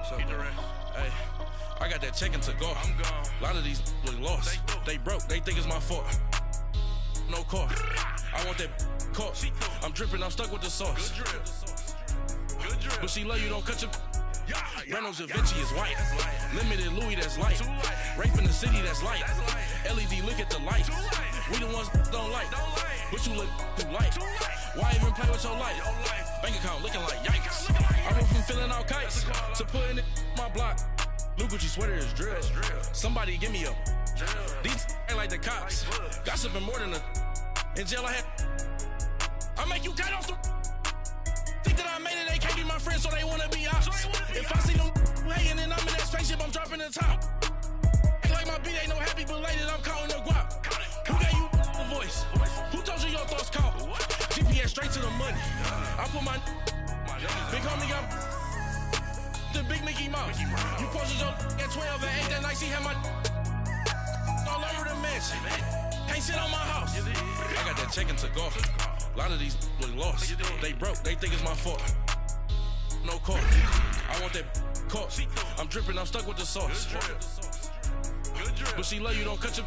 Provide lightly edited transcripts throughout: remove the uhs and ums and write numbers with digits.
So, hey, I got that check-in to go. I'm gone. A lot of these look lost. They broke. They think it's my fault. No car. I want that caught. I'm dripping. I'm stuck with the sauce. Good drip. Good drip. But she love you. Don't cut your. Reynolds Da Vinci is white. Limited Louis, that's light. Rape in the city, that's light. LED, look at the light. We the ones don't like. But you look too light. Why even play with your life? Bank account looking like yikes. I went from filling out kites to putting it in my block. Blue Gucci sweater is drill. Somebody give me a. These ain't like the cops. Gossiping more than a. In jail I had. I make you get off the. Think that I made it, they can't be my friends, so they wanna be ops. If I see them hating and I'm in that spaceship, I'm dropping the top. Act like my beat ain't no happy belated, I'm counting the guap. Who gave you a voice? Who told you your thoughts count? GPS straight to the money. I put my big homie got the big Mickey Mouse. You posted your at 12 and 8 that night, she had my all over the mansion. Can't sit on my house. I got that check-in to go. A lot of these look lost. They broke. They think it's my fault. No car. I want that caught. I'm dripping. I'm stuck with the sauce. But she love you. Don't cut your.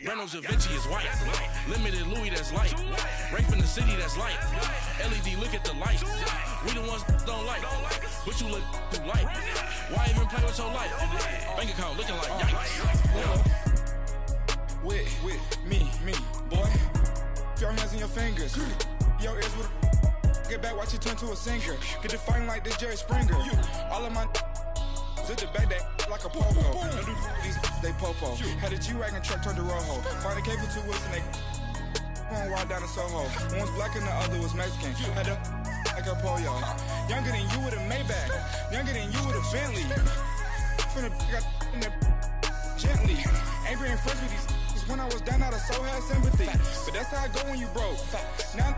Reynolds Da Vinci is white. Limited Louis, that's light. Rape in the city, that's light. LED, look at the light. We the ones don't like. But you look too light. Why even play with your life? Bank account looking like yikes. With me, boy. Your hands in your fingers. Your ears with get back, watch it turn to a singer. Get the fighting like this Jerry Springer. All of my zip the back that like a pogo. No do these they popo. Had a G-Wagon truck turned to Rojo. Find a cable 2 wheels and they going wild down in Soho. One was black and the other was Mexican. Had a like a pollo. Younger than you with a Maybach. Younger than you with a Bentley. From the got in the gently. Ain't being friends with these. When I was down, I so had sympathy. But that's how I go when you broke. Now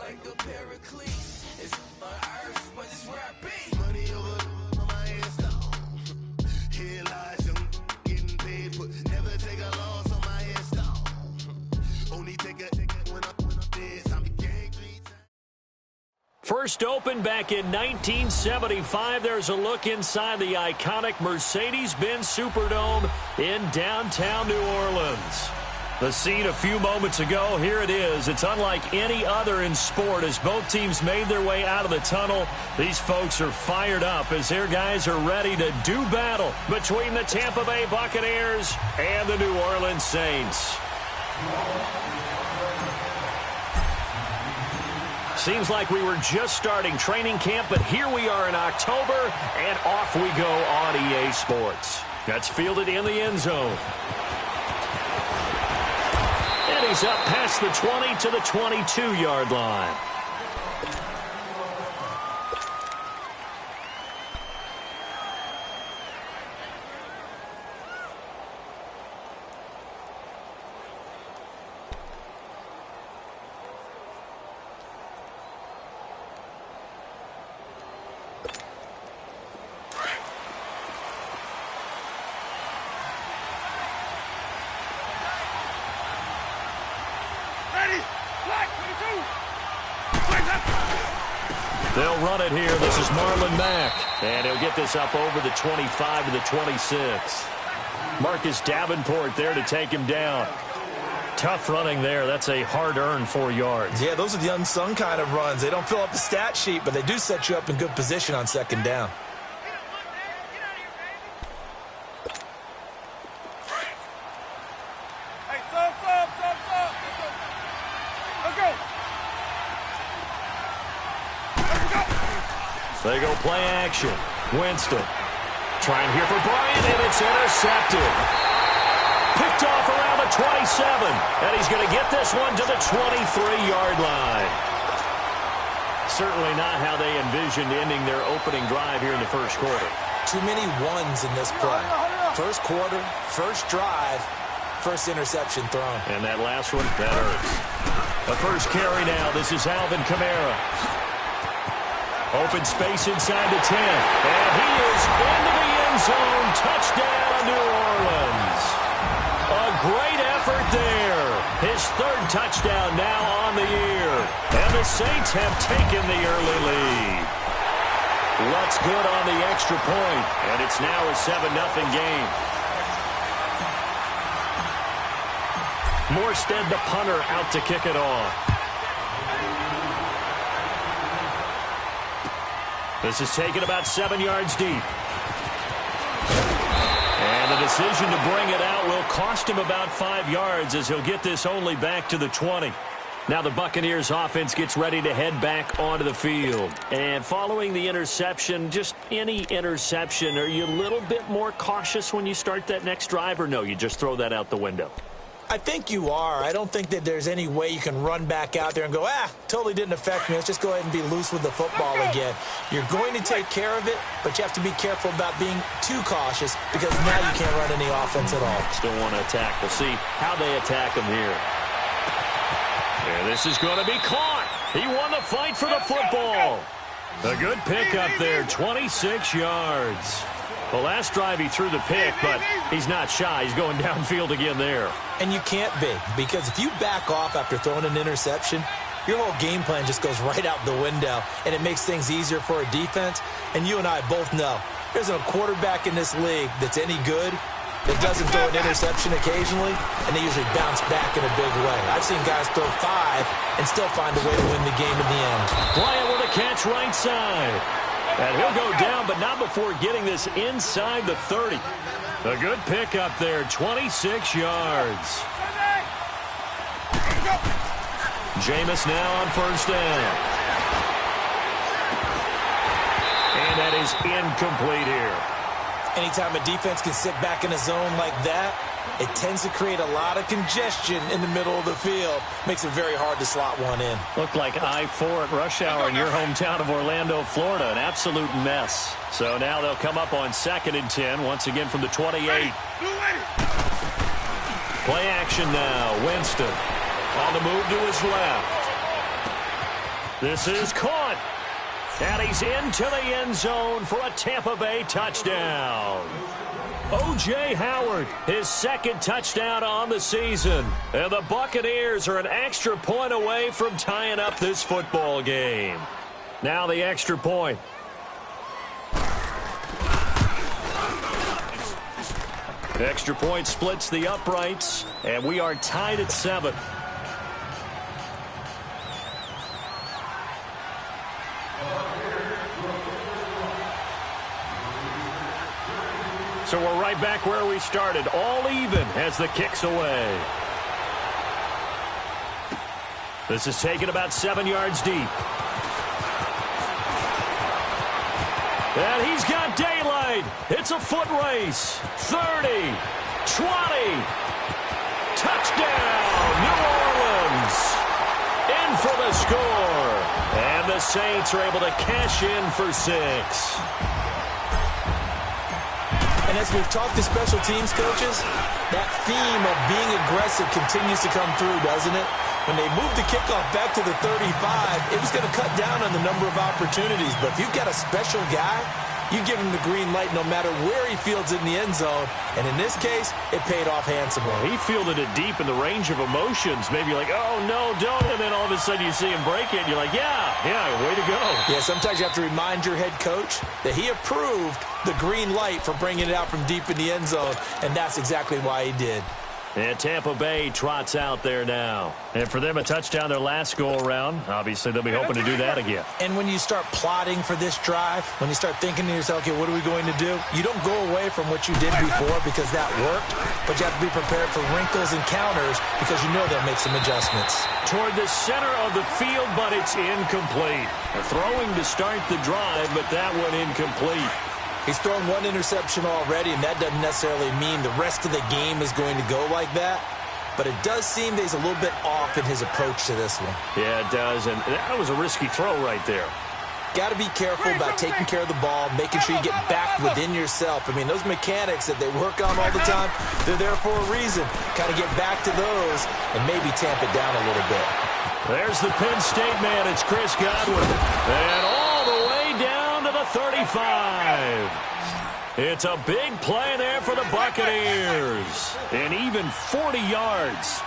like a paraclete. It's on earth, but it's where I be. Money over on my install. Here lies young getting paid, but never take a loss on my install. Only take a when I'm dead. I'm a gang. First opened back in 1975. There's a look inside the iconic Mercedes-Benz Superdome in downtown New Orleans. The scene a few moments ago, here it is. It's unlike any other in sport as both teams made their way out of the tunnel. These folks are fired up as their guys are ready to do battle between the Tampa Bay Buccaneers and the New Orleans Saints. Seems like we were just starting training camp, but here we are in October, and off we go on EA Sports. That's fielded in the end zone. And he's up past the 20 to the 22-yard line. They'll run it here. This is Marlon Mack. And he'll get this up over the 25 to the 26. Marcus Davenport there to take him down. Tough running there. That's a hard-earned 4 yards. Yeah, those are the unsung kind of runs. They don't fill up the stat sheet, but they do set you up in good position on second down. They go play action. Winston trying here for Bryant, and it's intercepted. Picked off around the 27, and he's going to get this one to the 23-yard line. Certainly not how they envisioned ending their opening drive here in the first quarter. Too many ones in this play. First quarter, first drive, first interception thrown. And that last one, that hurts. The first carry now. This is Alvin Kamara. Open space inside the 10. And he is into the end zone. Touchdown, New Orleans. A great effort there. His third touchdown now on the year. And the Saints have taken the early lead. What's good on the extra point. And it's now a 7-0 game. Morstead, the punter, out to kick it off. This is taken about 7 yards deep. And the decision to bring it out will cost him about 5 yards as he'll get this only back to the 20. Now the Buccaneers offense gets ready to head back onto the field. And following the interception, just any interception, are you a little bit more cautious when you start that next drive, or no, you just throw that out the window? I think you are. I don't think that there's any way you can run back out there and go, totally didn't affect me. Let's just go ahead and be loose with the football again. You're going to take care of it, but you have to be careful about being too cautious because now you can't run any offense at all. Still want to attack. We'll see how they attack him here. And this is going to be caught. He won the fight for the football. A good pickup there, 26 yards. The last drive he threw the pick, but he's not shy. He's going downfield again there. And you can't be, because if you back off after throwing an interception, your whole game plan just goes right out the window, and it makes things easier for a defense. And you and I both know there's a quarterback in this league that's any good that doesn't throw an interception occasionally, and they usually bounce back in a big way. I've seen guys throw 5 and still find a way to win the game in the end. Bryant with a catch right side. And he'll go down, but not before getting this inside the 30. A good pickup there, 26 yards. Jameis now on first down. And that is incomplete here. Anytime a defense can sit back in a zone like that, it tends to create a lot of congestion in the middle of the field. Makes it very hard to slot one in. Looked like I-4 at rush hour in your hometown of Orlando, Florida. An absolute mess. So now they'll come up on 2nd and 10, once again from the 28. Play action now. Winston on the move to his left. This is caught. And he's into the end zone for a Tampa Bay touchdown. O.J. Howard, his second touchdown on the season. And the Buccaneers are an extra point away from tying up this football game. Now the extra point. Extra point splits the uprights, and we are tied at 7. So we're right back where we started, all even as the kick's away. This is taken about 7 yards deep. And he's got daylight. It's a foot race. 30, 20. Touchdown, New Orleans. In for the score. And the Saints are able to cash in for 6. And as we've talked to special teams coaches, that theme of being aggressive continues to come through, doesn't it? When they moved the kickoff back to the 35, it was going to cut down on the number of opportunities. But if you've got a special guy, you give him the green light no matter where he fields it in the end zone. And in this case, it paid off handsomely. Well, he fielded it deep in the range of emotions. Maybe you're like, oh, no, don't. And then all of a sudden you see him break it, and you're like, yeah, way to go. Yeah, sometimes you have to remind your head coach that he approved the green light for bringing it out from deep in the end zone, and that's exactly why he did. And Tampa Bay trots out there now. And for them, a touchdown their last go-around. Obviously, they'll be hoping to do that again. And when you start plotting for this drive, when you start thinking to yourself, okay, what are we going to do? You don't go away from what you did before because that worked, but you have to be prepared for wrinkles and counters because you know they'll make some adjustments. Toward the center of the field, but it's incomplete. Throwing to start the drive, but that one incomplete. He's thrown one interception already, and that doesn't necessarily mean the rest of the game is going to go like that. But it does seem that he's a little bit off in his approach to this one. Yeah, it does, and that was a risky throw right there. Got to be careful about taking care of the ball, making sure you get back within yourself. I mean, those mechanics that they work on all the time, they're there for a reason. Kind of get back to those and maybe tamp it down a little bit. There's the Penn State man. It's Chris Godwin. And all the way down to the 35. It's a big play there for the Buccaneers. And even 40 yards.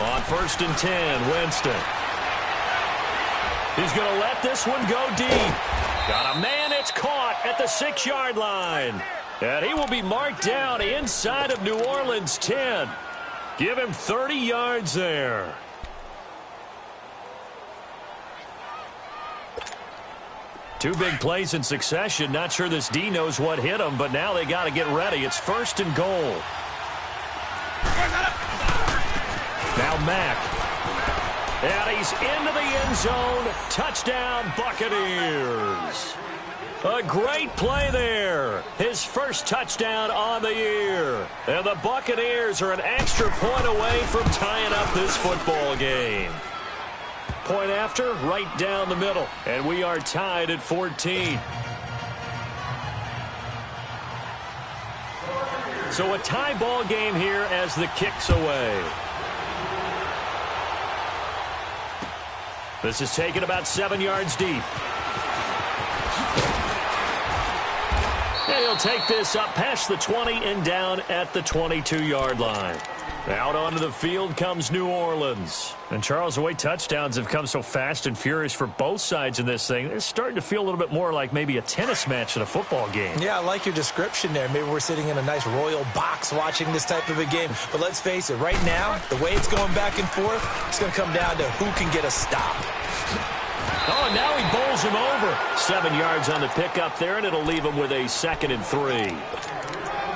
On 1st and 10, Winston. He's going to let this one go deep. Got a man, it's caught at the 6-yard line. And he will be marked down inside of New Orleans 10. Give him 30 yards there. Two big plays in succession. Not sure this D knows what hit him, but now they got to get ready. It's 1st and goal. Now Mack. And he's into the end zone. Touchdown, Buccaneers. A great play there. His first touchdown on the year. And the Buccaneers are an extra point away from tying up this football game. Point after, right down the middle. And we are tied at 14. So a tie ball game here as the kick's away. This is taken about 7 yards deep. And he'll take this up past the 20 and down at the 22-yard line. Out onto the field comes New Orleans. And Charles, the way touchdowns have come so fast and furious for both sides in this thing, it's starting to feel a little bit more like maybe a tennis match in a football game. Yeah, I like your description there. Maybe we're sitting in a nice royal box watching this type of a game. But let's face it, right now, the way it's going back and forth, it's going to come down to who can get a stop. Oh, and now he bowls him over. 7 yards on the pickup there, and it'll leave him with a 2nd and 3.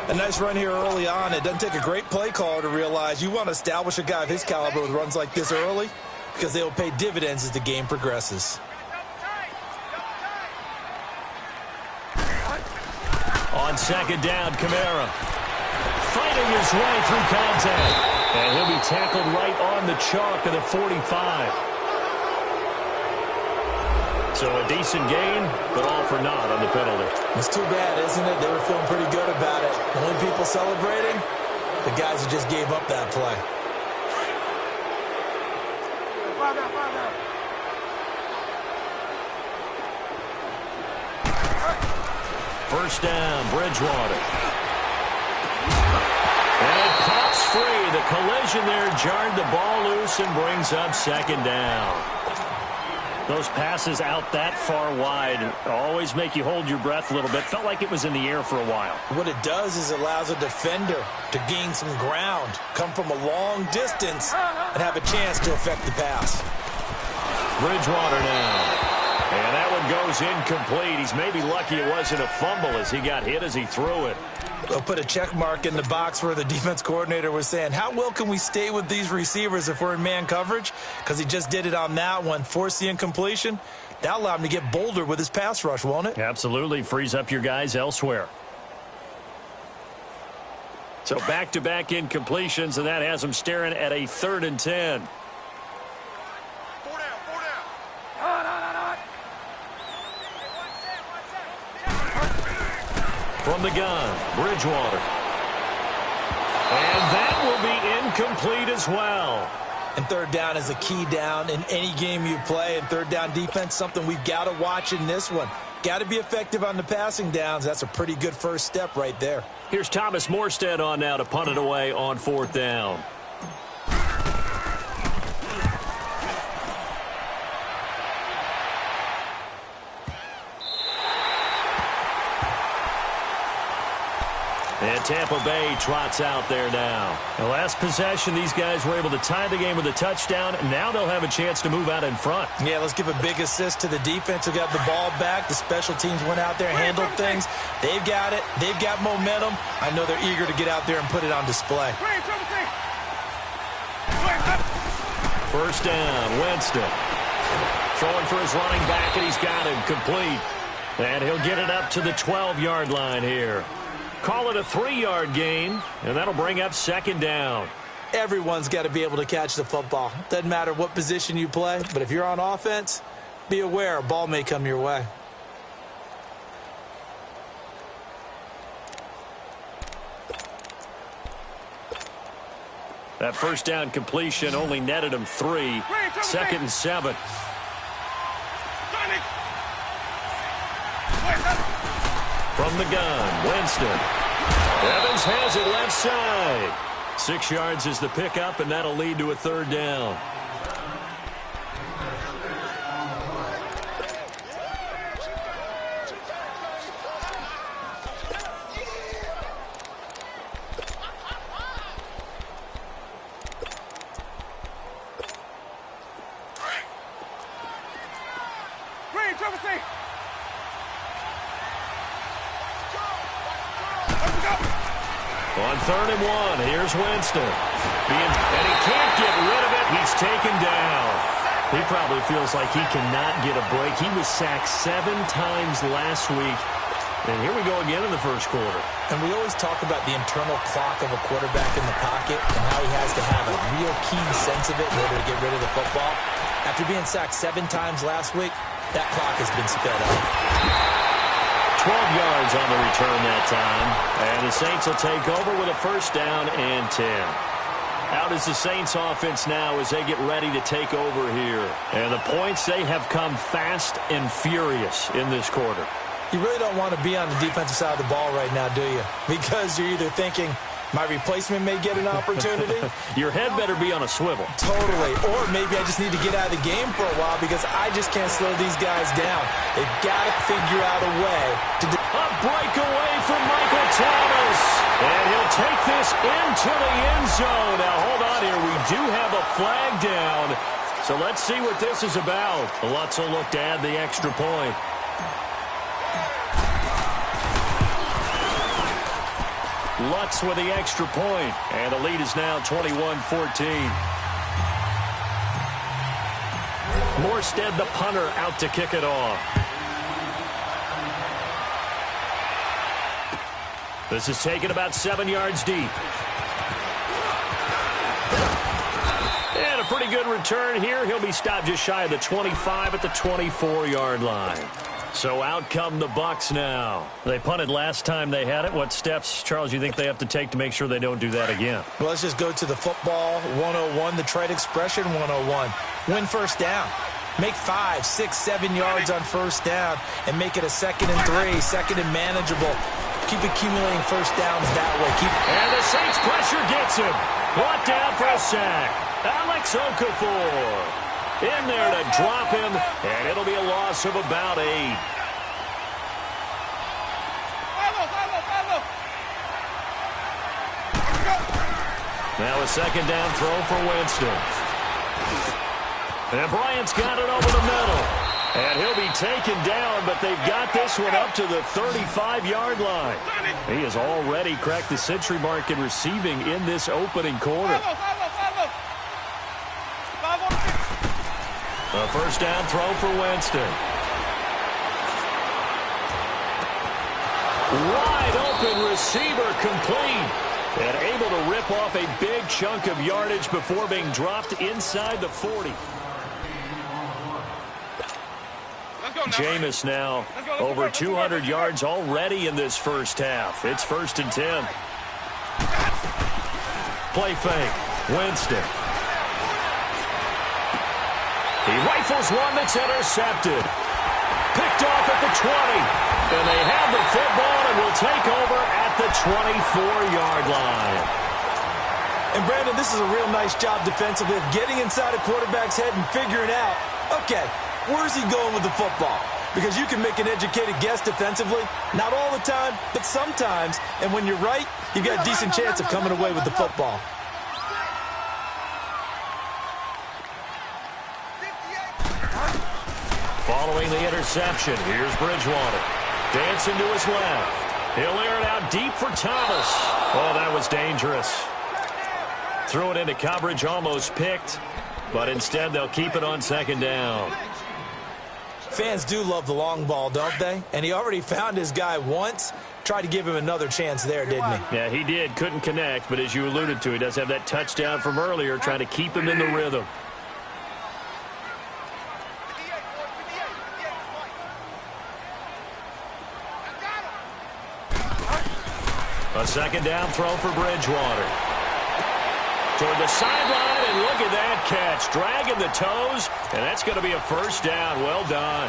A nice run here early on. It doesn't take a great play caller to realize you want to establish a guy of his caliber with runs like this early because they will pay dividends as the game progresses. On 2nd down, Kamara fighting his way through contact. And he'll be tackled right on the chalk of the 45. So a decent gain, but all for naught on the penalty. It's too bad, isn't it? They were feeling pretty good about it. The only people celebrating, the guys who just gave up that play. First down, Bridgewater. And it pops free. The collision there jarred the ball loose and brings up second down. Those passes out that far wide always make you hold your breath a little bit. Felt like it was in the air for a while. What it does is it allows a defender to gain some ground, come from a long distance, and have a chance to affect the pass. Bridgewater now. And that one goes incomplete. He's maybe lucky it wasn't a fumble as he got hit as he threw it. They'll put a check mark in the box where the defense coordinator was saying, how well can we stay with these receivers if we're in man coverage? Because he just did it on that one. Force the incompletion. That'll allow him to get bolder with his pass rush, won't it? Absolutely. Frees up your guys elsewhere. So back-to-back incompletions, and that has him staring at a 3rd and 10. From the gun, Bridgewater. And that will be incomplete as well. And third down is a key down in any game you play. And third down defense, something we've got to watch in this one. Got to be effective on the passing downs. That's a pretty good first step right there. Here's Thomas Morstead on now to punt it away on 4th down. And Tampa Bay trots out there now. The last possession, these guys were able to tie the game with a touchdown. And now they'll have a chance to move out in front. Yeah, let's give a big assist to the defense who got the ball back. The special teams went out there, handled things. They've got it. They've got momentum. I know they're eager to get out there and put it on display. First down, Winston. Throwing for his running back, and he's got him complete. And he'll get it up to the 12-yard line here. Call it a 3-yard gain, and that'll bring up second down. Everyone's got to be able to catch the football. Doesn't matter what position you play, but if you're on offense, be aware a ball may come your way. That first down completion only netted him 3. 2nd and 7. From the gun, Winston. Evans has it left side. 6 yards is the pickup, and that'll lead to a 3rd down. On 3rd and 1, here's Winston. And he can't get rid of it. He's taken down. He probably feels like he cannot get a break. He was sacked 7 times last week. And here we go again in the first quarter. And we always talk about the internal clock of a quarterback in the pocket and how he has to have a real keen sense of it in order to get rid of the football. After being sacked 7 times last week, that clock has been sped up. 12 yards on the return that time. And the Saints will take over with a first down and 10. Out is the Saints offense now as they get ready to take over here. And the points, they have come fast and furious in this quarter. You really don't want to be on the defensive side of the ball right now, do you? Because you're either thinking, my replacement may get an opportunity. Your head better be on a swivel. Totally. Or maybe I just need to get out of the game for a while because I just can't slow these guys down. They've got to figure out a way to do. A breakaway from Michael Thomas. And he'll take this into the end zone. Now, hold on here. We do have a flag down. So let's see what this is about. Lutz will look to add the extra point. Lutz with the extra point, and the lead is now 21-14. Morstead, the punter, out to kick it off. This is taken about 7 yards deep. And a pretty good return here. He'll be stopped just shy of the 25 at the 24-yard line. So out come the Bucs now. They punted last time they had it. What steps, Charles, you think they have to take to make sure they don't do that again? Well, let's just go to the football 101, the trade expression 101. Win first down. Make 5, 6, 7 yards on first down and make it a 2nd and 3, 2nd and manageable. Keep accumulating first downs that way. And the Saints pressure gets him. Brought down for a sack. Alex Okafor in there to drop him, and it'll be a loss of about 8. Now a 2nd down throw for Winston. And Bryant's got it over the middle. And he'll be taken down, but they've got this one up to the 35-yard line. He has already cracked the century mark in receiving in this opening quarter. A first down throw for Winston. Wide open receiver complete. And able to rip off a big chunk of yardage before being dropped inside the 40. Jameis now over 200 yards already in this first half. It's 1st and 10. Play fake. Winston. He rifles one that's intercepted. Picked off at the 20. And they have the football and will take over at the 24-yard line. And, Brandon, this is a real nice job defensively of getting inside a quarterback's head and figuring out, okay, where's he going with the football? Because you can make an educated guess defensively. Not all the time, but sometimes. And when you're right, you've got a decent chance of coming away with the football. Following the interception, here's Bridgewater. Dancing to his left. He'll air it out deep for Thomas. Oh, that was dangerous. Threw it into coverage, almost picked. But instead, they'll keep it on 2nd down. Fans do love the long ball, don't they? And he already found his guy once. Tried to give him another chance there, didn't he? Yeah, he did. Couldn't connect. But as you alluded to, he does have that touchdown from earlier, trying to keep him in the rhythm. A 2nd down throw for Bridgewater. Toward the sideline, and look at that catch. Dragging the toes, and that's going to be a first down. Well done.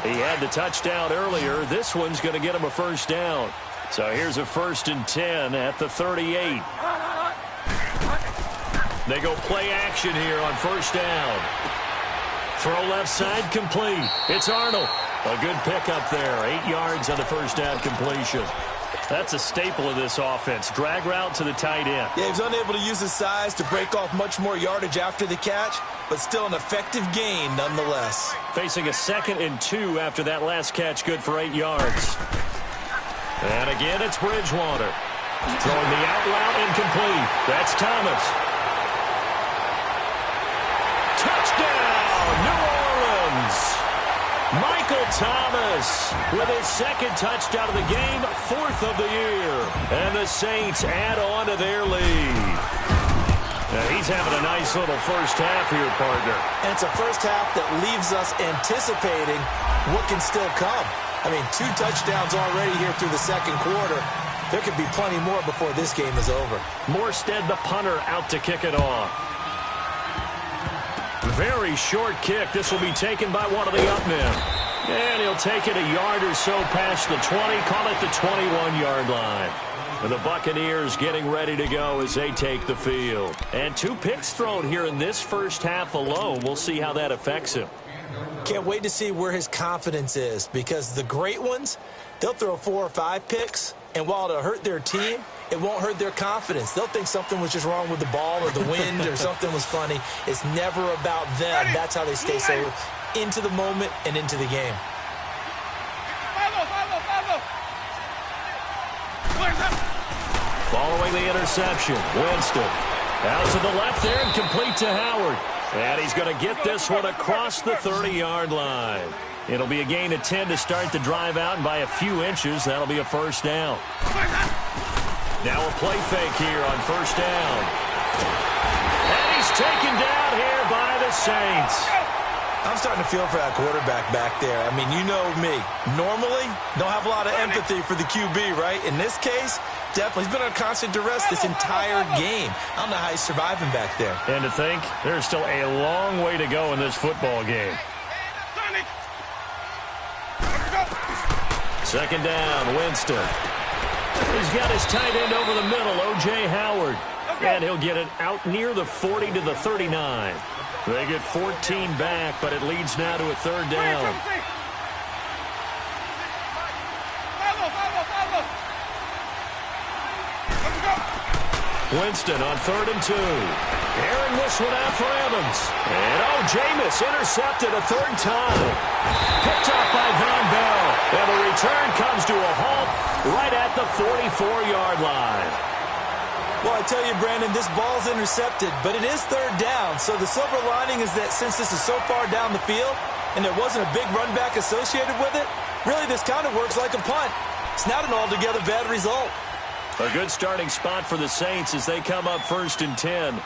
He had the touchdown earlier. This one's going to get him a first down. So here's a 1st and 10 at the 38. They go play action here on first down. Throw left side complete. It's Arnold. A good pickup there. 8 yards on the first down completion. That's a staple of this offense. Drag route to the tight end. Yeah, he was unable to use his size to break off much more yardage after the catch, but still an effective gain nonetheless. Facing a 2nd and 2 after that last catch, good for 8 yards. And again, it's Bridgewater. Throwing the out route incomplete. That's Thomas. Touchdown, New Orleans. Michael Thomas with his 2nd touchdown of the game, 4th of the year. And the Saints add on to their lead. Now he's having a nice little first half here, partner. And it's a first half that leaves us anticipating what can still come. I mean, 2 touchdowns already here through the 2nd quarter. There could be plenty more before this game is over. Morstead, the punter, out to kick it off. Very short kick. This will be taken by one of the up men. And he'll take it a yard or so past the 20. Call it the 21-yard line. And the Buccaneers getting ready to go as they take the field. And 2 picks thrown here in this first half alone. We'll see how that affects him. Can't wait to see where his confidence is, because the great ones, they'll throw 4 or 5 picks, and while it'll hurt their team, it won't hurt their confidence. They'll think something was just wrong with the ball or the wind or something was funny. It's never about them. That's how they stay so into the moment and into the game. Following the interception, Winston out to the left there and complete to Howard. And he's going to get this one across the 30-yard line. It'll be a gain of 10 to start the drive out, and by a few inches, that'll be a first down. Now a play fake here on first down. And he's taken down here by the Saints. I'm starting to feel for that quarterback back there. I mean, you know me. Normally, don't have a lot of empathy for the QB, right? In this case, definitely. He's been under constant duress this entire game. I don't know how he's surviving back there. And to think, there's still a long way to go in this football game. Second down, Winston. He's got his tight end over the middle, O.J. Howard. And he'll get it out near the 40 to the 39. They get 14 back, but it leads now to a third down. Winston on 3rd and 2. Airing this one out for Evans. And Jameis intercepted a third time. Picked up by Von Bell. And the return comes to a halt right at the 44-yard line. Well, I tell you, Brandon, this ball's intercepted, but it is third down. So the silver lining is that since this is so far down the field and there wasn't a big run back associated with it, really this kind of works like a punt. It's not an altogether bad result. A good starting spot for the Saints as they come up 1st and 10.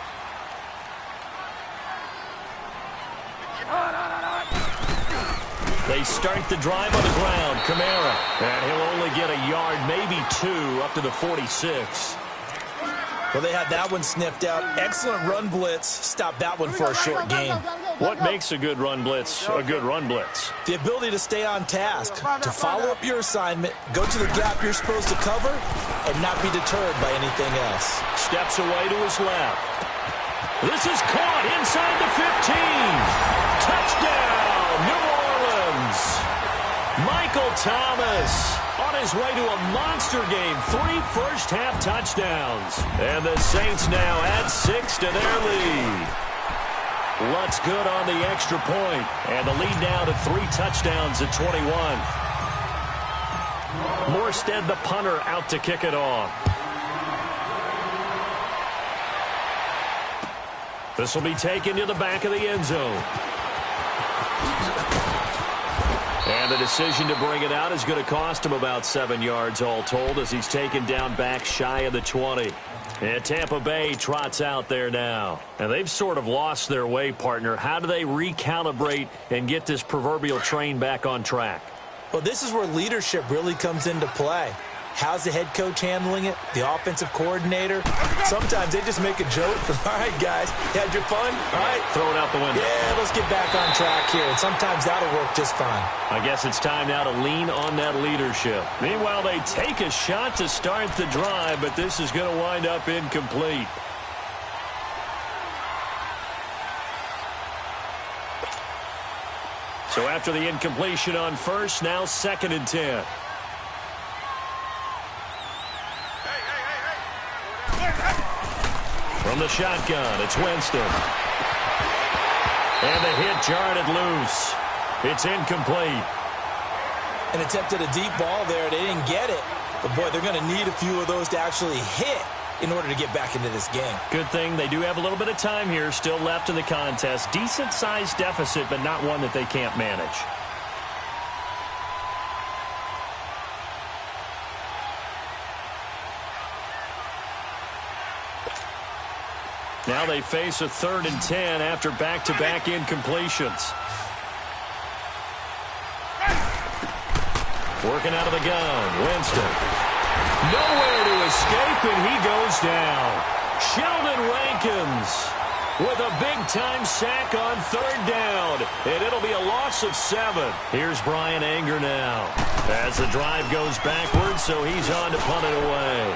They start the drive on the ground. Kamara. And he'll only get a yard, maybe 2, up to the 46. Well, they had that one sniffed out. Excellent run blitz. Stop that one for a short gain. What makes a good run blitz a good run blitz? The ability to stay on task, to follow up your assignment, go to the gap you're supposed to cover, and not be deterred by anything else. Steps away to his left. This is caught inside the 15. Touchdown, New Orleans. Michael Thomas on his way to a monster game. 3 first-half touchdowns. And the Saints now add 6 to their lead. Lutz good on the extra point. And the lead now to 3 touchdowns at 21. Morstead, the punter, out to kick it off. This will be taken to the back of the end zone. And the decision to bring it out is going to cost him about 7 yards all told as he's taken down back shy of the 20. And Tampa Bay trots out there now. And they've sort of lost their way, partner. How do they recalibrate and get this proverbial train back on track? Well, this is where leadership really comes into play. How's the head coach handling it? The offensive coordinator? Sometimes they just make a joke. All right, guys, you had your fun? All right. Throw it out the window. Yeah, let's get back on track here. And sometimes that'll work just fine. I guess it's time now to lean on that leadership. Meanwhile, they take a shot to start the drive, but this is going to wind up incomplete. So after the incompletion on first, now 2nd and 10. From the shotgun, it's Winston. And the hit jarred it loose. It's incomplete. And attempted a deep ball there. They didn't get it. But, boy, they're going to need a few of those to actually hit in order to get back into this game. Good thing they do have a little bit of time here still left in the contest. Decent-sized deficit, but not one that they can't manage. Now they face a 3rd and 10 after back-to-back incompletions. Working out of the gun, Winston. Nowhere to escape, and he goes down. Sheldon Rankins with a big-time sack on 3rd down, and it'll be a loss of 7. Here's Brian Anger now as the drive goes backwards, so he's on to punt it away.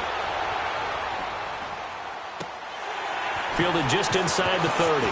Fielded just inside the 30.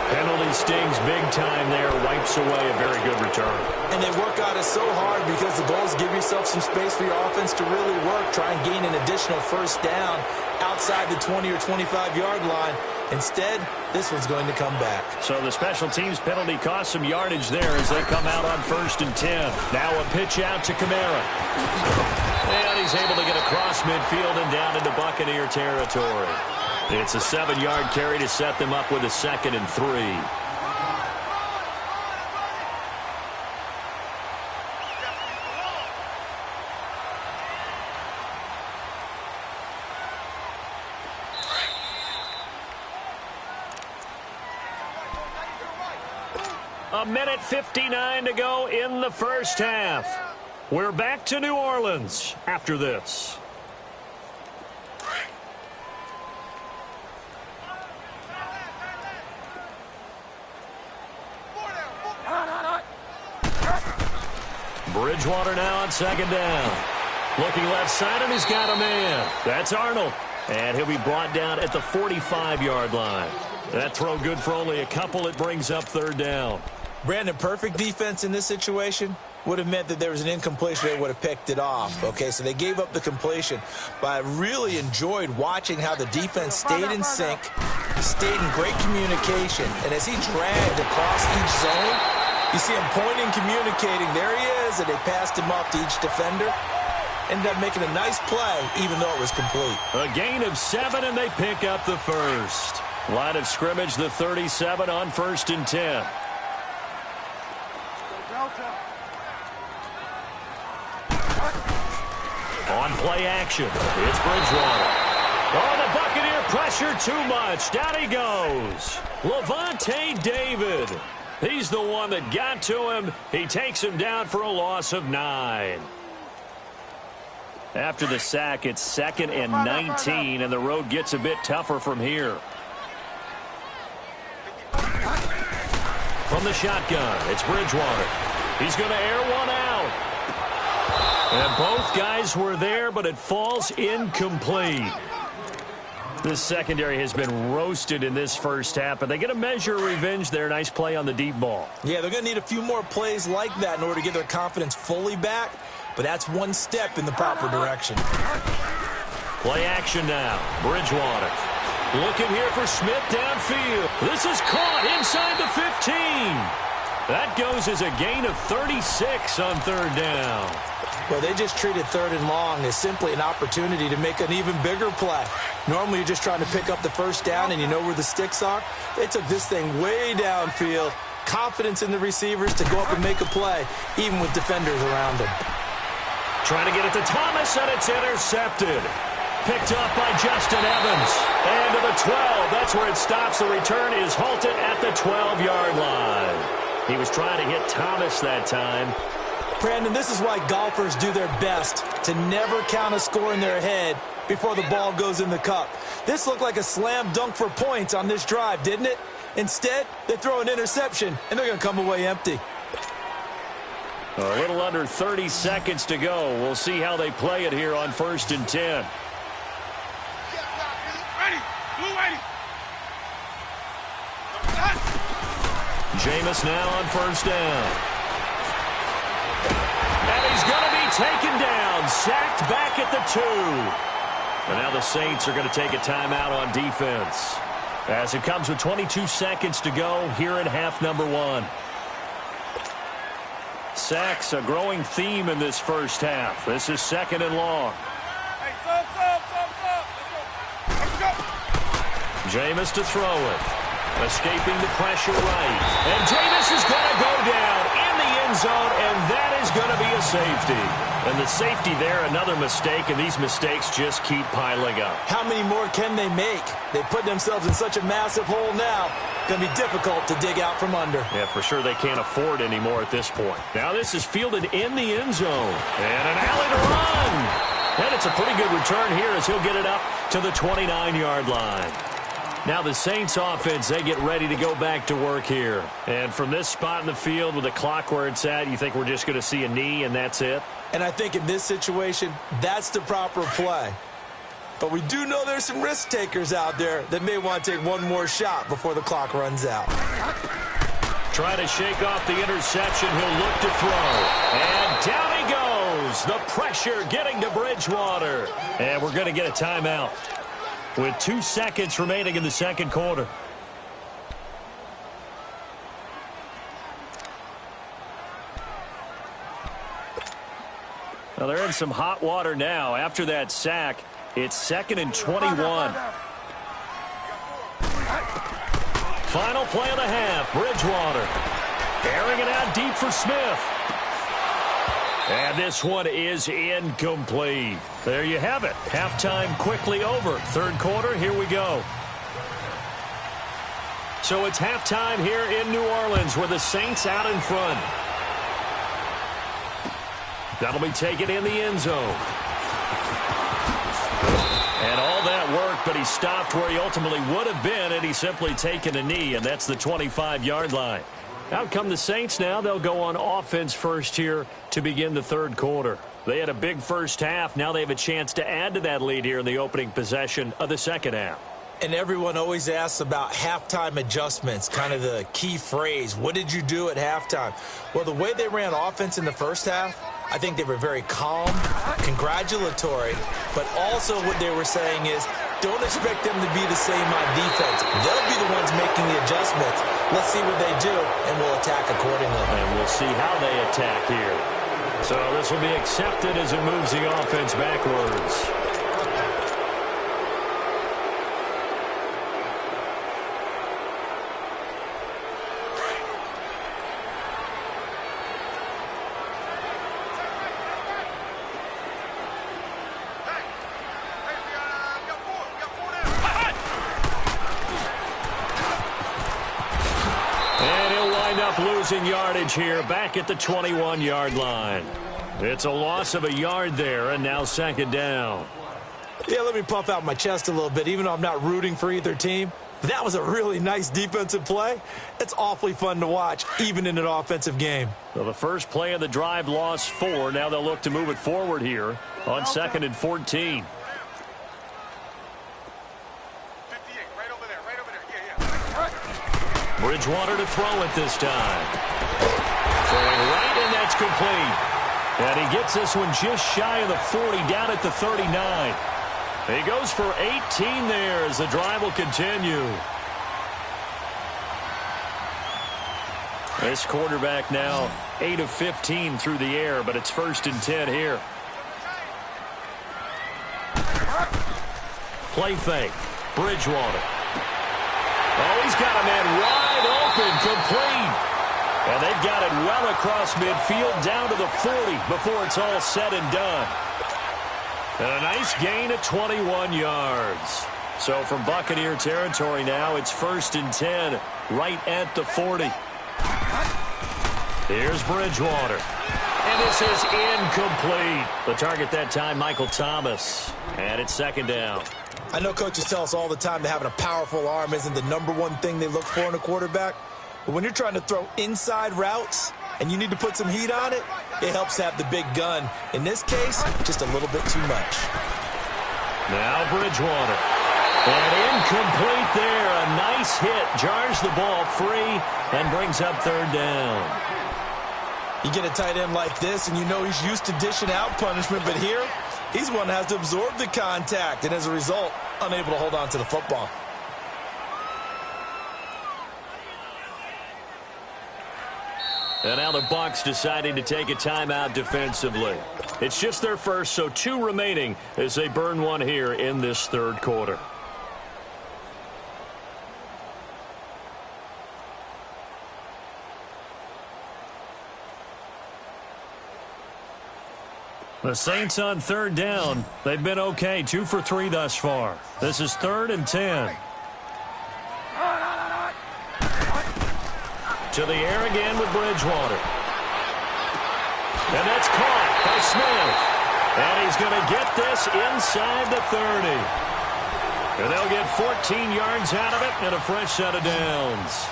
Penalty stings big time there. Wipes away a very good return. And they work on it so hard because the goal is give yourself some space for your offense to really work. Try and gain an additional first down outside the 20 or 25-yard line. Instead, this one's going to come back. So the special teams penalty cost some yardage there as they come out on 1st and 10. Now a pitch out to Kamara. And he's able to get across midfield and down into Buccaneer territory. It's a 7-yard carry to set them up with a 2nd and 3. A minute 59 to go in the first half. We're back to New Orleans after this. Bridgewater now on second down. Looking left side, and he's got a man. That's Arnold. And he'll be brought down at the 45-yard line. That throw good for only a couple. It brings up third down. Brandon, perfect defense in this situation would have meant that there was an incompletion. They would have picked it off. Okay, so they gave up the completion. But I really enjoyed watching how the defense stayed in sync, stayed in great communication. And as he dragged across each zone, you see him pointing, communicating. There he is, and they passed him off to each defender. Ended up making a nice play, even though it was complete. A gain of 7, and they pick up the first. Line of scrimmage, the 37 on 1st and 10. On play action, it's Bridgewater. Oh, the Buccaneer pressure too much. Down he goes. Levante David. He's the one that got to him. He takes him down for a loss of 9. After the sack, it's 2nd and 19, and the road gets a bit tougher from here. From the shotgun, it's Bridgewater. He's going to air one out. And both guys were there, but it falls incomplete. This secondary has been roasted in this first half, but they get a measure of revenge there. Nice play on the deep ball. Yeah, they're going to need a few more plays like that in order to get their confidence fully back, but that's one step in the proper direction. Play action now. Bridgewater. Looking here for Smith downfield. This is caught inside the 15. That goes as a gain of 36 on third down. Well, they just treated 3rd and long as simply an opportunity to make an even bigger play. Normally, you're just trying to pick up the first down and you know where the sticks are. They took this thing way downfield. Confidence in the receivers to go up and make a play, even with defenders around them. Trying to get it to Thomas, and it's intercepted. Picked up by Justin Evans. And to the 12. That's where it stops. The return is halted at the 12-yard line. He was trying to hit Thomas that time. Brandon, this is why golfers do their best to never count a score in their head before the ball goes in the cup. This looked like a slam dunk for points on this drive, didn't it? Instead, they throw an interception, and they're going to come away empty. A little under 30 seconds to go. We'll see how they play it here on 1st and 10. Jameis now on 1st down. And he's going to be taken down. Sacked back at the 2. And now the Saints are going to take a timeout on defense. As it comes with 22 seconds to go here in half number 1. Sacks, a growing theme in this first half. This is 2nd and long. Jameis to throw it. Escaping the pressure right. And Jameis is going to go down in the end zone, and that is going to be a safety. And the safety there, another mistake, and these mistakes just keep piling up. How many more can they make? They put themselves in such a massive hole now. Going to be difficult to dig out from under. Yeah, for sure they can't afford anymore at this point. Now this is fielded in the end zone. And an alley to run. And it's a pretty good return here as he'll get it up to the 29-yard line. Now the Saints offense, they get ready to go back to work here. And from this spot in the field with the clock where it's at, you think we're just going to see a knee and that's it? And I think in this situation, that's the proper play. But we do know there's some risk takers out there that may want to take one more shot before the clock runs out. Trying to shake off the interception. He'll look to throw. And down he goes. The pressure getting to Bridgewater. And we're going to get a timeout with 2 seconds remaining in the second quarter. Well, they're in some hot water now. After that sack, it's 2nd and 21. Final play of the half. Bridgewater airing it out deep for Smith. And this one is incomplete. There you have it. Halftime quickly over. Third quarter, here we go. So it's halftime here in New Orleans with the Saints out in front. That'll be taken in the end zone. And all that work, but he stopped where he ultimately would have been, and he's simply taken a knee, and that's the 25-yard line. Out come the Saints now. They'll go on offense first here to begin the third quarter. They had a big first half. Now they have a chance to add to that lead here in the opening possession of the second half. And everyone always asks about halftime adjustments, kind of the key phrase. What did you do at halftime? Well, the way they ran offense in the first half, I think they were very calm, congratulatory, but also what they were saying is don't expect them to be the same on defense. They'll be the ones making the adjustments. Let's see what they do, and we'll attack accordingly. And we'll see how they attack here. So this will be accepted as it moves the offense backwards. Losing yardage here back at the 21-yard line. It's a loss of a yard there, and now second down. Yeah, let me puff out my chest a little bit, even though I'm not rooting for either team. That was a really nice defensive play. It's awfully fun to watch, even in an offensive game. Well, the first play of the drive lost 4. Now they'll look to move it forward here on 2nd and 14. Bridgewater to throw it this time. Throwing right, and that's complete. And he gets this one just shy of the 40, down at the 39. He goes for 18 there as the drive will continue. This quarterback now 8 of 15 through the air, but it's 1st and 10 here. Play fake. Bridgewater. Oh, he's got a man wide open, complete. And they've got it well across midfield, down to the 40 before it's all said and done. And a nice gain of 21 yards. So from Buccaneer territory now, it's 1st and 10, right at the 40. Here's Bridgewater. And this is incomplete. The target that time, Michael Thomas. And it's 2nd down. I know coaches tell us all the time that having a powerful arm isn't the #1 thing they look for in a quarterback. But when you're trying to throw inside routes and you need to put some heat on it, it helps to have the big gun. In this case, just a little bit too much. Now Bridgewater. And incomplete there. A nice hit. Jars the ball free and brings up 3rd down. You get a tight end like this, and you know he's used to dishing out punishment, but here, he's one that has to absorb the contact, and as a result, unable to hold on to the football. And now the Bucs deciding to take a timeout defensively. It's just their first, so 2 remaining as they burn one here in this 3rd quarter. The Saints on 3rd down. They've been okay, 2 for 3 thus far. This is 3rd and 10. To the air again with Bridgewater. And that's caught by Smith. And he's going to get this inside the 30. And they'll get 14 yards out of it and a fresh set of downs.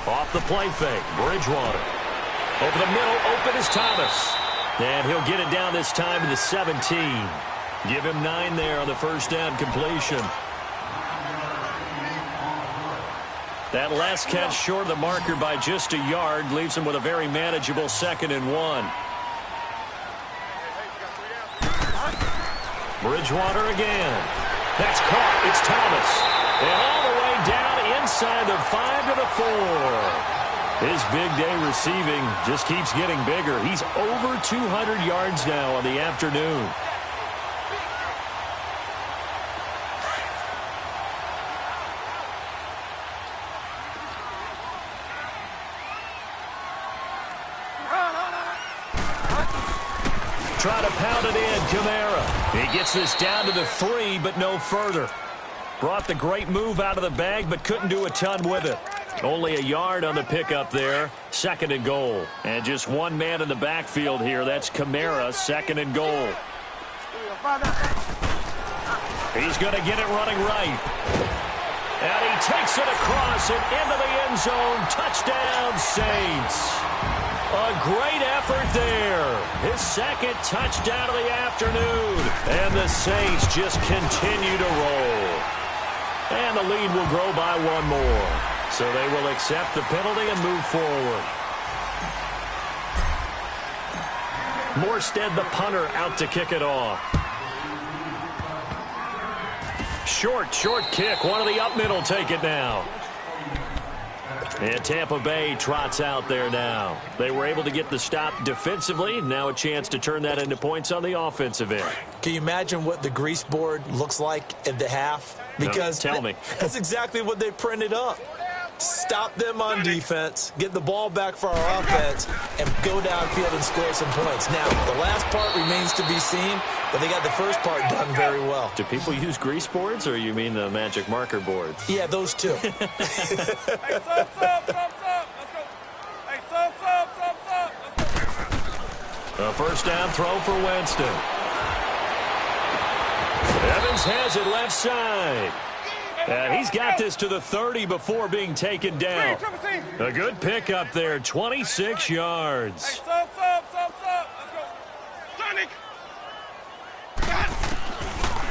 Off the play fake, Bridgewater. Over the middle, open is Thomas. And he'll get it down this time to the 17. Give him 9 there on the first down completion. That last catch short of the marker by just a yard leaves him with a very manageable 2nd and 1. Bridgewater again. That's caught. It's Thomas. And all the way down inside the 5 to the 4. His big day receiving just keeps getting bigger. He's over 200 yards now on the afternoon. try to pound it in. Kamara. He gets this down to the 3, but no further. Brought the great move out of the bag, but couldn't do a ton with it. Only a yard on the pickup there. 2nd and goal. And just one man in the backfield here. That's Kamara, 2nd and goal. He's going to get it running right. And he takes it across and into the end zone. Touchdown, Saints. A great effort there. His 2nd touchdown of the afternoon. And the Saints just continue to roll. And the lead will grow by one more. So they will accept the penalty and move forward. Morstead, the punter, out to kick it off. Short kick. One of the up middle take it now. And Tampa Bay trots out there now. They were able to get the stop defensively. Now a chance to turn that into points on the offensive end. Can you imagine what the grease board looks like at the half? Because no, tell me. That's exactly what they printed up. Stop them on defense, get the ball back for our offense, and go downfield and score some points. Now, the last part remains to be seen, but they got the first part done very well. Do people use grease boards, or you mean the magic marker boards? Yeah, those two. A first down throw for Winston. Evans has it left side. And he's got this to the 30 before being taken down. A good pickup there, 26 yards.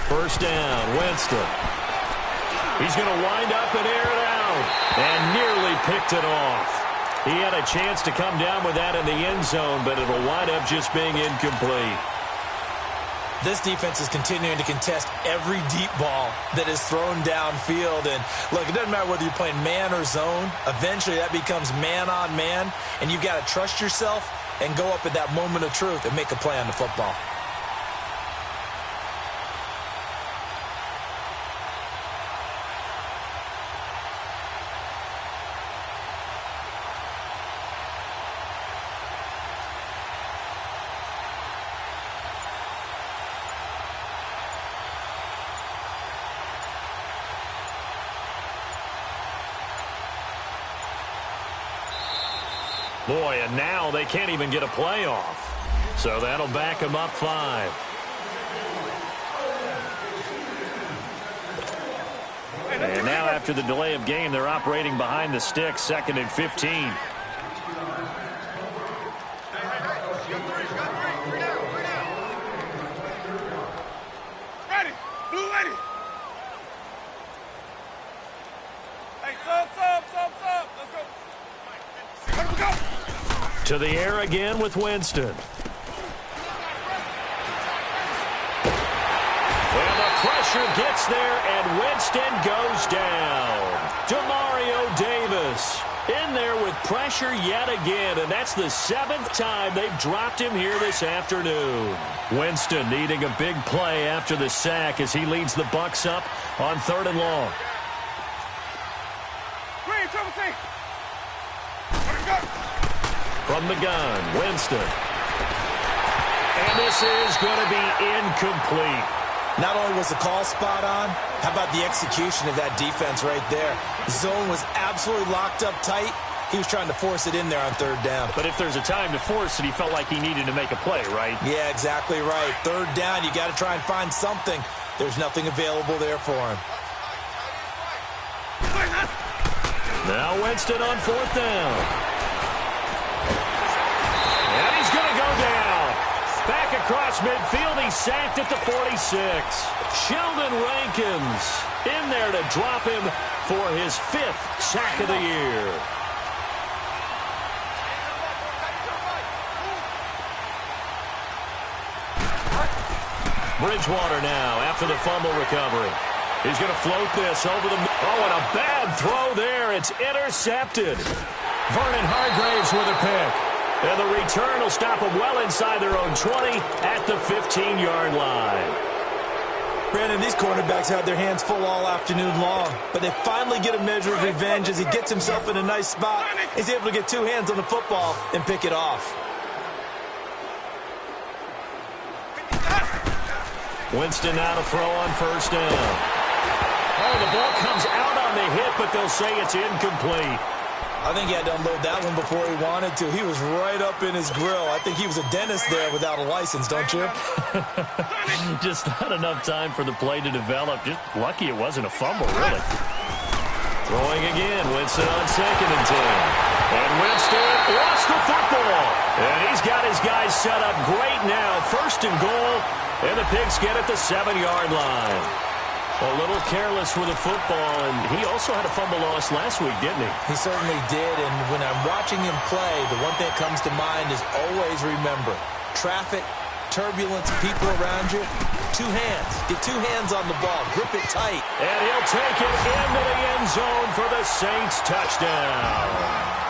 First down, Winston. He's going to wind up and air it out. And nearly picked it off. He had a chance to come down with that in the end zone, but it'll wind up just being incomplete. This defense is continuing to contest every deep ball that is thrown downfield. And, look, it doesn't matter whether you're playing man or zone. Eventually, that becomes man on man, and you've got to trust yourself and go up at that moment of truth and make a play on the football. Boy, and now they can't even get a play off. So that'll back them up 5. And now after the delay of game, they're operating behind the sticks, 2nd and 15. To the air again with Winston. And the pressure gets there, and Winston goes down. Demario Davis in there with pressure yet again, and that's the 7th time they've dropped him here this afternoon. Winston needing a big play after the sack as he leads the Bucs up on 3rd and long. From the gun, Winston. And this is going to be incomplete. Not only was the call spot on, how about the execution of that defense right there? The zone was absolutely locked up tight. He was trying to force it in there on 3rd down. But if there's a time to force it, he felt like he needed to make a play, right? Yeah, exactly right. 3rd down, you got to try and find something. There's nothing available there for him. Now Winston on 4th down. And he's going to go down. Back across midfield, he's sacked at the 46. Sheldon Rankins in there to drop him for his 5th sack of the year. Bridgewater now after the fumble recovery. He's going to float this over the... Oh, and a bad throw there. It's intercepted. Vernon Hargraves with a pick. And the return will stop them well inside their own 20 at the 15-yard line. Brandon, these cornerbacks had their hands full all afternoon long, but they finally get a measure of revenge as he gets himself in a nice spot. He's able to get 2 hands on the football and pick it off. Winston now to throw on first down. Oh, the ball comes out on the hit, but they'll say it's incomplete. I think he had to unload that one before he wanted to. He was right up in his grill. I think he was a dentist there without a license, don't you? Just not enough time for the play to develop. Just lucky it wasn't a fumble, really. Throwing again, Winston on 2nd and 10. And Winston lost the football. And he's got his guys set up great now. 1st and goal, and the Pigs get at the 7-yard line. A little careless with the football, and he also had a fumble loss last week, didn't he? He certainly did, and when I'm watching him play, the one thing that comes to mind is always remember, traffic, turbulence, people around you, 2 hands. Get 2 hands on the ball. Grip it tight. And he'll take it into the end zone for the Saints touchdown.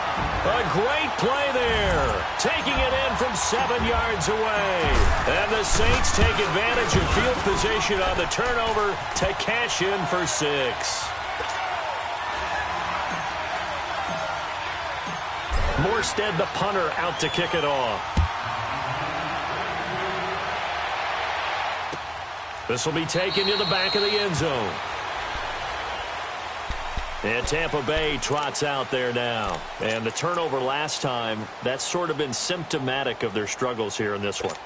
A great play there, taking it in from 7 yards away. And the Saints take advantage of field position on the turnover to cash in for 6. Morstead, the punter, out to kick it off. This will be taken to the back of the end zone. And Tampa Bay trots out there now. And the turnover last time, that's sort of been symptomatic of their struggles here in this one.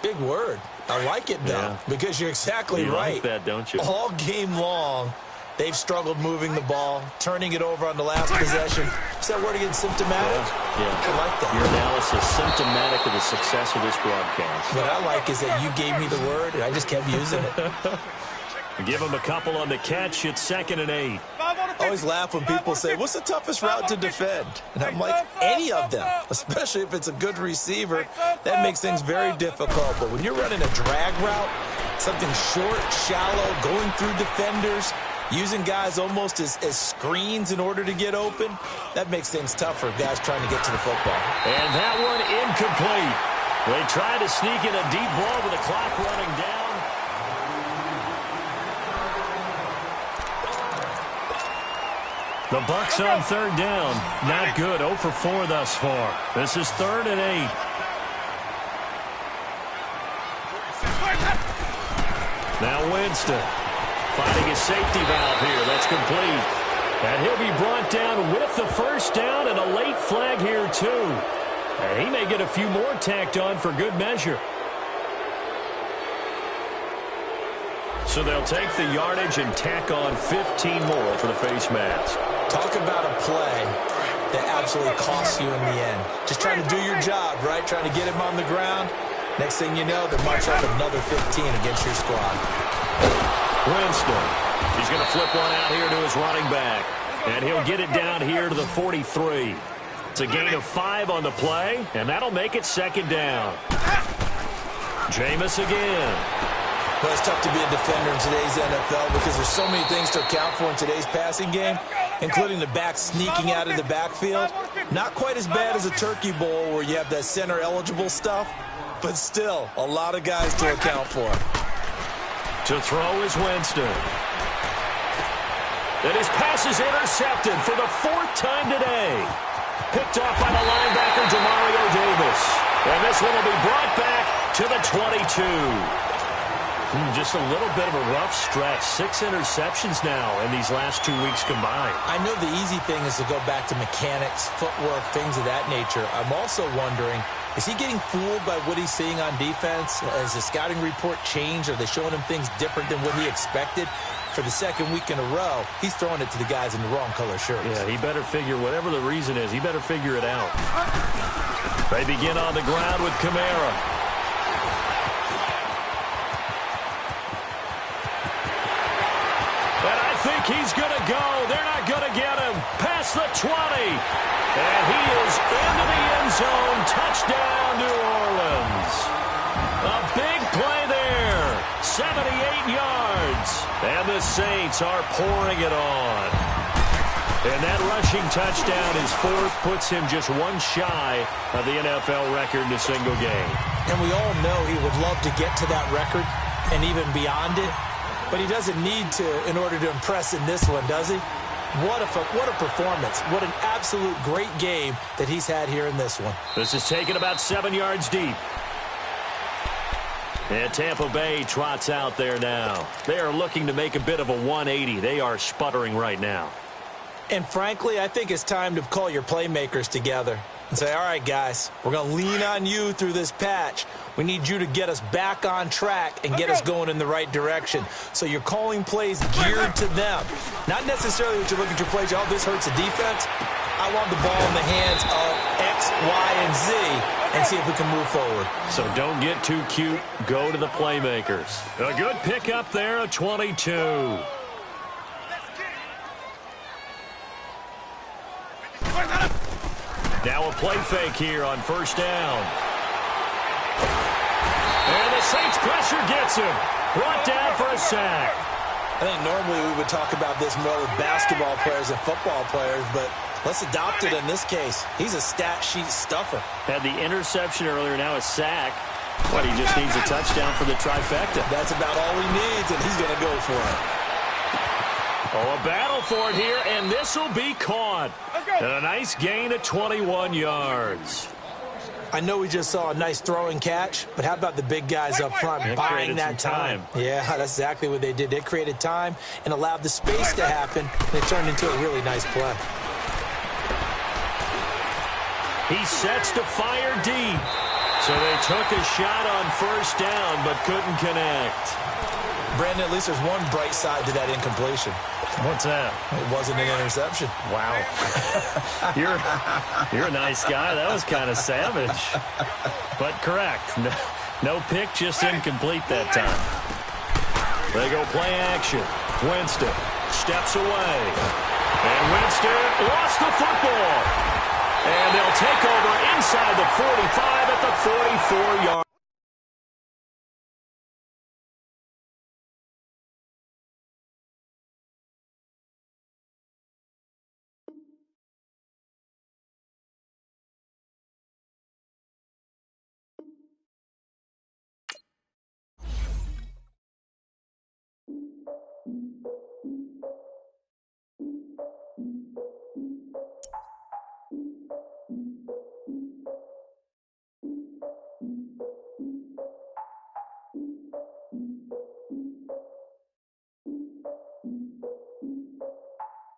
Big word. I like it, though, because you're exactly right. You like that, don't you? All game long, they've struggled moving the ball, turning it over on the last possession. Is that word again, symptomatic? Yeah. I like that. Your analysis, symptomatic of the success of this broadcast. What I like is that you gave me the word, and I just kept using it. Give him a couple on the catch. It's 2nd and 8. I always laugh when people say, what's the toughest route to defend? And I'm like, any of them, especially if it's a good receiver. That makes things very difficult. But when you're running a drag route, something short, shallow, going through defenders, using guys almost as screens in order to get open, that makes things tougher, guys trying to get to the football. And that one incomplete. They tried to sneak in a deep ball with the clock running down. The Bucs on 3rd down. Not good. 0 for 4 thus far. This is 3rd and 8. Now Winston finding his safety valve here. That's complete. And he'll be brought down with the first down and a late flag here too. And he may get a few more tacked on for good measure. So they'll take the yardage and tack on 15 more for the face mask. Talk about a play that absolutely costs you in the end. Just trying to do your job, right? Trying to get him on the ground. Next thing you know, they're marching up another 15 against your squad. Winston. He's going to flip one out here to his running back. And he'll get it down here to the 43. It's a gain of 5 on the play, and that'll make it 2nd down. Jameis again. Well, it's tough to be a defender in today's NFL because there's so many things to account for in today's passing game, including the back sneaking out of the backfield. Not quite as bad as a turkey bowl where you have that center-eligible stuff, but still a lot of guys to account for. To throw is Winston. And his pass is intercepted for the 4th time today. Picked off by the linebacker, Demario Davis. And this one will be brought back to the 22. Just a little bit of a rough stretch. 6 interceptions now in these last 2 weeks combined. I know the easy thing is to go back to mechanics, footwork, things of that nature. I'm also wondering, is he getting fooled by what he's seeing on defense? Has the scouting report changed? Are they showing him things different than what he expected? For the 2nd week in a row, he's throwing it to the guys in the wrong color shirts. Yeah, he better figure, whatever the reason is, he better figure it out. They begin on the ground with Kamara. He's going to go. They're not going to get him. Past the 20. And he is into the end zone. Touchdown, New Orleans. A big play there. 78 yards. And the Saints are pouring it on. And that rushing touchdown is 4th, puts him just 1 shy of the NFL record in a single game. And we all know he would love to get to that record and even beyond it. But he doesn't need to in order to impress in this one, does he? What a performance. What an absolute great game that he's had here in this one. This is taken about 7 yards deep. And Tampa Bay trots out there now. They are looking to make a bit of a 180. They are sputtering right now. And frankly, I think it's time to call your playmakers together and say, all right, guys, we're going to lean on you through this patch. We need you to get us back on track and get us going in the right direction. So you're calling plays geared to them. Not necessarily that you look at your plays, oh, this hurts the defense. I want the ball in the hands of X, Y, and Z and see if we can move forward. So don't get too cute. Go to the playmakers. A good pickup there, a 22. Now a play fake here on first down. And the Saints pressure gets him. Brought down for a sack. I think normally we would talk about this more with basketball players than football players, but let's adopt it in this case. He's a stat sheet stuffer. Had the interception earlier, now a sack. But he just needs a touchdown for the trifecta. That's about all he needs, and he's going to go for it. Oh, a battle for it here, and this will be caught. And a nice gain of 21 yards. I know we just saw a nice throwing catch, but how about the big guys up front buying that time? Yeah, that's exactly what they did. They created time and allowed the space to happen, and it turned into a really nice play. He sets to fire deep. So they took a shot on first down, but couldn't connect. Brandon, at least there's one bright side to that incompletion. What's that? It wasn't an interception. Wow. You're a nice guy. That was kind of savage. But correct. No pick, just incomplete that time. They go play action. Winston steps away. And Winston lost the football. And they'll take over inside the 45 at the 44-yard.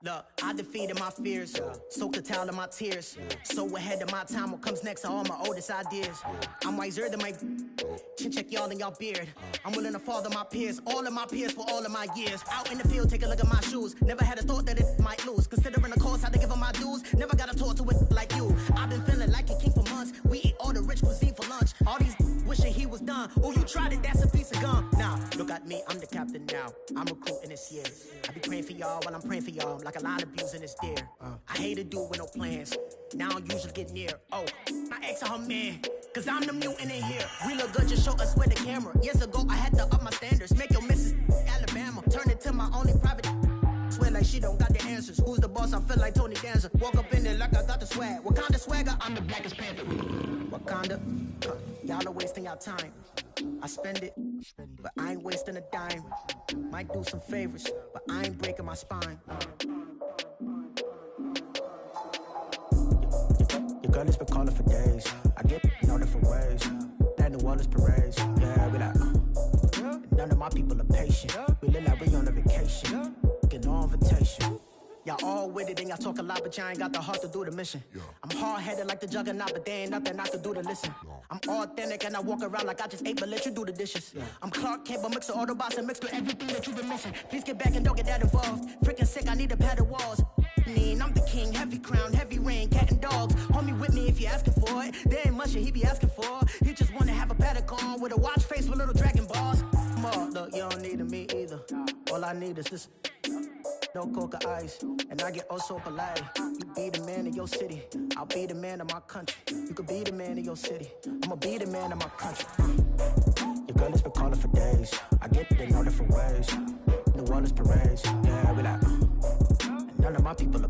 Look, I defeated my fears, soaked the towel in my tears. So ahead of my time, what comes next are all my oldest ideas. I'm wiser than my chin check y'all in y'all beard. I'm willing to father my peers, all of my peers for all of my years. Out in the field, take a look at my shoes. Never had a thought that it might lose. Considering the cost, how to give them my dues. Never got to talk to it like you. I've been feeling like a king for months. We eat all the rich cuisine for lunch. All these wishing he was done. Oh, you tried it, that's a piece of gum. Now, look at me, I'm the captain now. I'm recruiting this year. I be praying for y'all while I'm praying for y'all. Like a line abusing this deer. I hate to do with no plans. Now I usually get near. Oh, my ex her man. Cause I'm the mutant in here. We look good, just show us with the camera. Years ago, I had to up my standards. Make your missus Alabama. Turn it to my only private. Swear like she don't got the answers. Who's the boss? I feel like Tony Danza. Walk up in there like I got the swag. What kind of swagger? I'm the blackest panther. Wakanda. Y'all are wasting your time. I spend it, but I ain't wasting a dime. Might do some favors, but I ain't breaking my spine. Your girl has been calling for days. I get in all different ways. That New Orleans parades. Yeah, we like. None of my people are patient. We look like we on a vacation. Get no invitation. Y'all all with it and y'all talk a lot, but y'all ain't got the heart to do the mission. I'm hard-headed like the juggernaut, but there ain't nothing I can do to listen. I'm authentic and I walk around like I just ate, but let you do the dishes. I'm Clark Kent, but mix the Autobots and mixed with everything that you've been missing. Please get back and don't get that involved. Freaking sick, I need to pad the walls. I'm the king, heavy crown, heavy rain, cat and dogs. Homie with me if you're asking for it. There ain't much that he be asking for. He just wanna have a paddock on with a watch face with little dragon balls. Look, you don't need me either. All I need is this. No coca ice, and I get oh so polite. You be the man of your city, I'll be the man of my country. You could be the man of your city, I'ma be the man of my country. Your girl has been calling for days. I get it in all different ways. New Orleans parades, yeah, we like. None of my people are